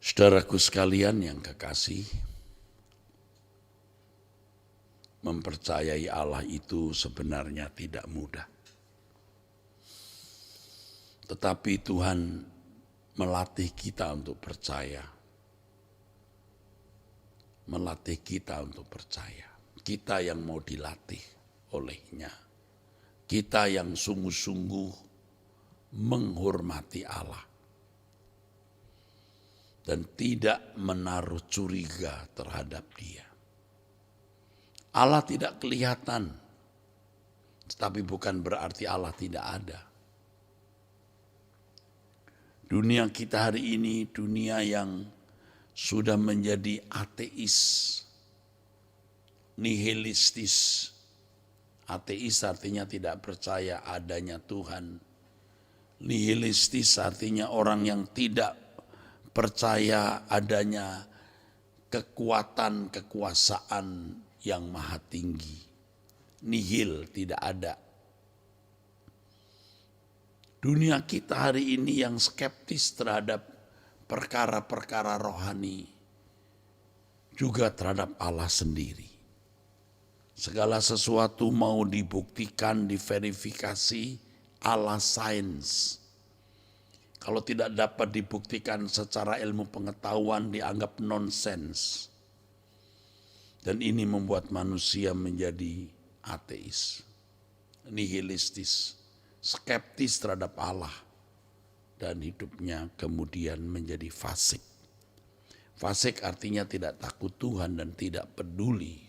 Saudaraku sekalian yang kekasih, mempercayai Allah itu sebenarnya tidak mudah. Tetapi Tuhan melatih kita untuk percaya. Melatih kita untuk percaya. Kita yang mau dilatih olehnya. Kita yang sungguh-sungguh menghormati Allah. Dan tidak menaruh curiga terhadap Dia. Allah tidak kelihatan, tetapi bukan berarti Allah tidak ada. Dunia kita hari ini dunia yang sudah menjadi ateis, nihilistis. Ateis artinya tidak percaya adanya Tuhan. Nihilistis artinya orang yang tidak percaya adanya kekuatan, kekuasaan yang maha tinggi. Nihil, tidak ada. Dunia kita hari ini yang skeptis terhadap perkara-perkara rohani, juga terhadap Allah sendiri. Segala sesuatu mau dibuktikan, diverifikasi ala sains. Kalau tidak dapat dibuktikan secara ilmu pengetahuan dianggap nonsens. Dan ini membuat manusia menjadi ateis, nihilistis, skeptis terhadap Allah. Dan hidupnya kemudian menjadi fasik. Fasik artinya tidak takut Tuhan dan tidak peduli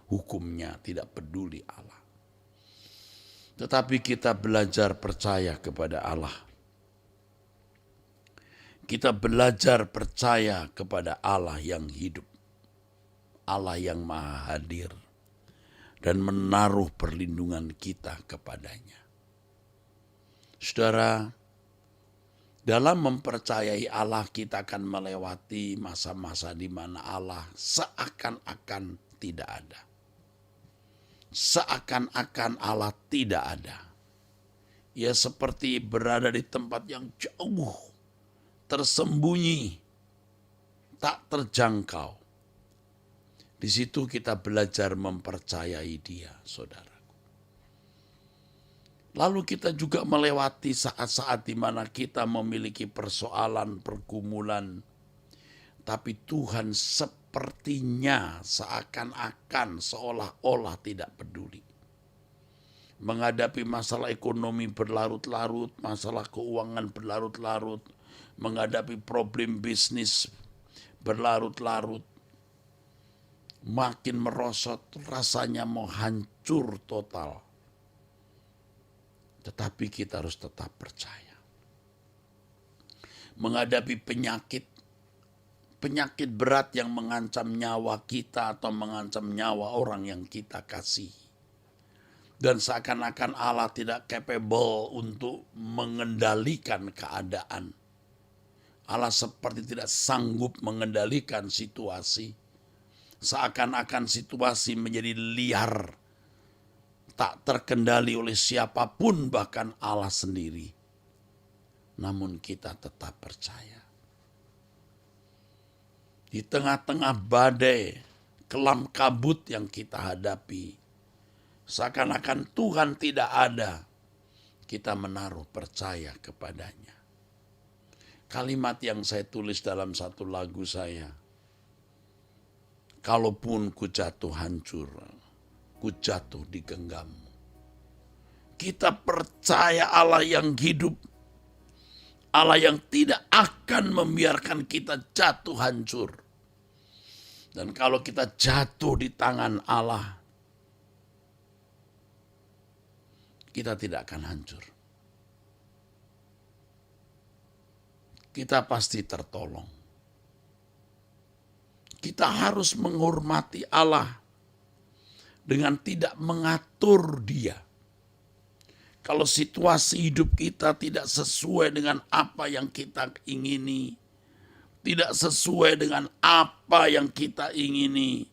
hukumnya, tidak peduli Allah. Tetapi kita belajar percaya kepada Allah. Kita belajar percaya kepada Allah yang hidup, Allah yang maha hadir, dan menaruh perlindungan kita kepadanya. Saudara, dalam mempercayai Allah kita akan melewati masa-masa di mana Allah seakan-akan tidak ada. Seakan-akan Allah tidak ada. Ia seperti berada di tempat yang jauh, tersembunyi, tak terjangkau. Di situ kita belajar mempercayai Dia, saudaraku. Lalu kita juga melewati saat-saat di mana kita memiliki persoalan, pergumulan. Tapi Tuhan sepertinya seakan-akan seolah-olah tidak peduli. Menghadapi masalah ekonomi berlarut-larut, masalah keuangan berlarut-larut, menghadapi problem bisnis berlarut-larut, makin merosot, rasanya mau hancur total. Tetapi kita harus tetap percaya. Menghadapi penyakit berat yang mengancam nyawa kita atau mengancam nyawa orang yang kita kasihi. Dan seakan-akan Allah tidak capable untuk mengendalikan keadaan. Allah seperti tidak sanggup mengendalikan situasi. Seakan-akan situasi menjadi liar, tak terkendali oleh siapapun, bahkan Allah sendiri. Namun kita tetap percaya. Di tengah-tengah badai, kelam kabut yang kita hadapi, seakan-akan Tuhan tidak ada, kita menaruh percaya kepadanya. Kalimat yang saya tulis dalam satu lagu saya, kalaupun ku jatuh hancur, ku jatuh di genggammu. Kita percaya Allah yang hidup, Allah yang tidak akan membiarkan kita jatuh hancur. Dan kalau kita jatuh di tangan Allah, kita tidak akan hancur. Kita pasti tertolong. Kita harus menghormati Allah dengan tidak mengatur Dia. Kalau situasi hidup kita tidak sesuai dengan apa yang kita ingini, tidak sesuai dengan apa yang kita ingini,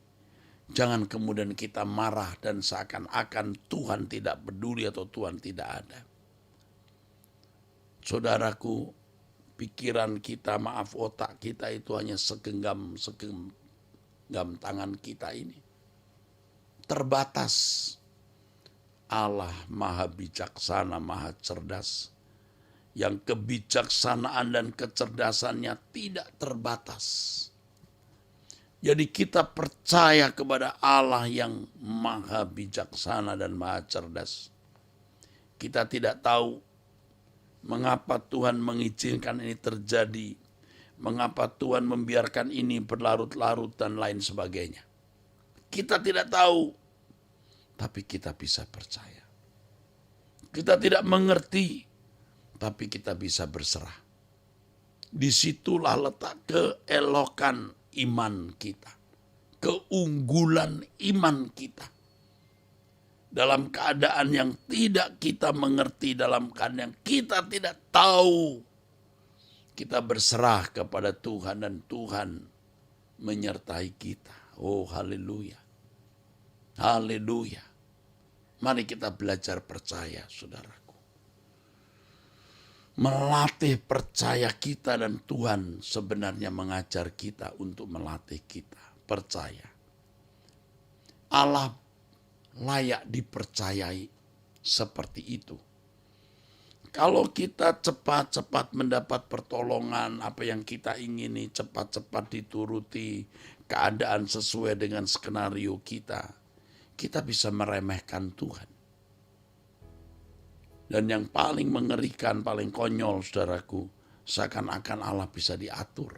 jangan kemudian kita marah dan seakan-akan Tuhan tidak peduli atau Tuhan tidak ada. Saudaraku, pikiran kita, maaf otak kita itu hanya segenggam tangan kita ini. Terbatas. Allah maha bijaksana, maha cerdas. Yang kebijaksanaan dan kecerdasannya tidak terbatas. Jadi kita percaya kepada Allah yang maha bijaksana dan maha cerdas. Kita tidak tahu mengapa Tuhan mengizinkan ini terjadi. Mengapa Tuhan membiarkan ini berlarut-larut dan lain sebagainya. Kita tidak tahu. Tapi kita bisa percaya. Kita tidak mengerti. Tapi kita bisa berserah. Disitulah letak keelokan iman kita. Keunggulan iman kita. Dalam keadaan yang tidak kita mengerti, dalam keadaan yang kita tidak tahu, kita berserah kepada Tuhan dan Tuhan menyertai kita. Oh haleluya. Haleluya. Mari kita belajar percaya, saudaraku. Melatih percaya kita, dan Tuhan sebenarnya mengajar kita untuk melatih kita percaya. Allah layak dipercayai seperti itu. Kalau kita cepat-cepat mendapat pertolongan, apa yang kita ingini cepat-cepat dituruti, keadaan sesuai dengan skenario kita bisa meremehkan Tuhan. Dan yang paling mengerikan, paling konyol, saudaraku, seakan-akan Allah bisa diatur.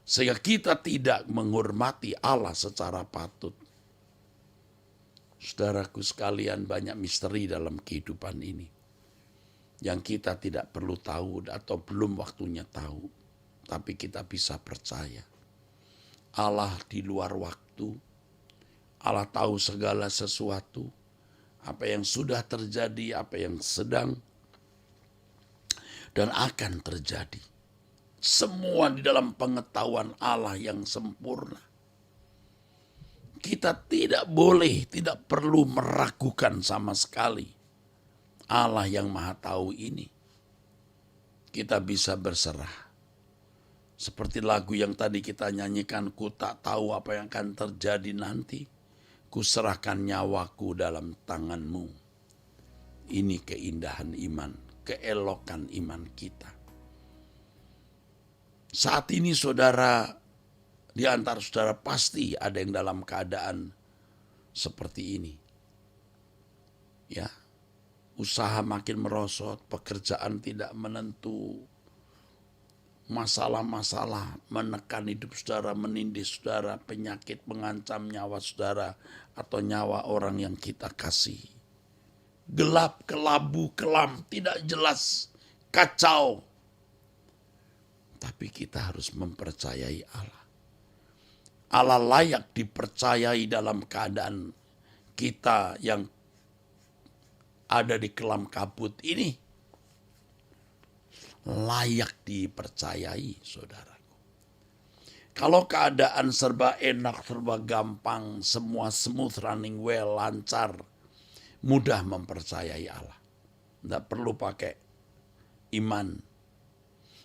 Sehingga kita tidak menghormati Allah secara patut. Saudaraku sekalian, banyak misteri dalam kehidupan ini. Yang kita tidak perlu tahu atau belum waktunya tahu. Tapi kita bisa percaya. Allah di luar waktu. Allah tahu segala sesuatu. Apa yang sudah terjadi, apa yang sedang dan akan terjadi. Semua di dalam pengetahuan Allah yang sempurna. Kita tidak boleh, tidak perlu meragukan sama sekali Allah yang maha tahu ini. Kita bisa berserah. Seperti lagu yang tadi kita nyanyikan, ku tak tahu apa yang akan terjadi nanti. Kuserahkan nyawaku dalam tanganmu. Ini keindahan iman, keelokan iman kita. Saat ini saudara, di antara saudara pasti ada yang dalam keadaan seperti ini. Ya, usaha makin merosot, pekerjaan tidak menentu, masalah-masalah menekan hidup saudara, menindih saudara, penyakit mengancam nyawa saudara atau nyawa orang yang kita kasih. Gelap, kelabu, kelam, tidak jelas, kacau. Tapi kita harus mempercayai Allah. Allah layak dipercayai dalam keadaan kita yang ada di kelam kabut ini. Layak dipercayai, saudaraku. Kalau keadaan serba enak, serba gampang, semua smooth, running well, lancar, mudah mempercayai Allah. Tidak perlu pakai iman.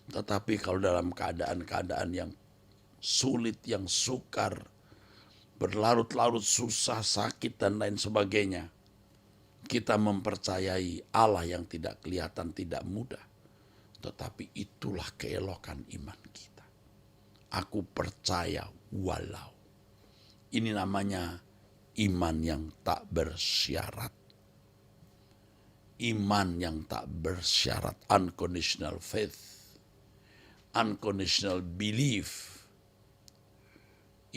Tetapi kalau dalam keadaan-keadaan yang sulit, yang sukar, berlarut-larut susah, sakit, dan lain sebagainya, kita mempercayai Allah yang tidak kelihatan, tidak mudah. Tetapi itulah keelokan iman kita. Aku percaya walau. Ini namanya iman yang tak bersyarat. Iman yang tak bersyarat. Unconditional faith. Unconditional belief.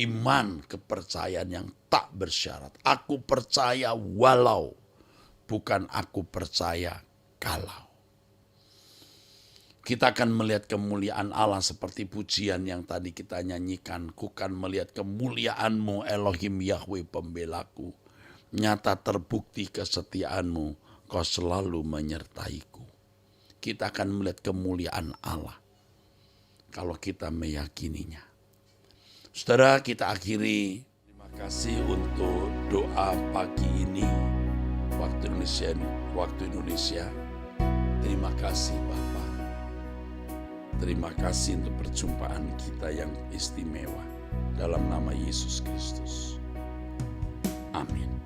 Iman, kepercayaan yang tak bersyarat. Aku percaya walau. Bukan aku percaya kalau. Kita akan melihat kemuliaan Allah seperti pujian yang tadi kita nyanyikan. Ku kan melihat kemuliaan-Mu Elohim Yahweh pembelaku. Nyata terbukti kesetiaan-Mu, Kau selalu menyertaiku. Kita akan melihat kemuliaan Allah kalau kita meyakininya. Saudara, kita akhiri. Terima kasih untuk doa pagi ini. Waktu Indonesia. Terima kasih Bapa. Terima kasih untuk perjumpaan kita yang istimewa. Dalam nama Yesus Kristus. Amin.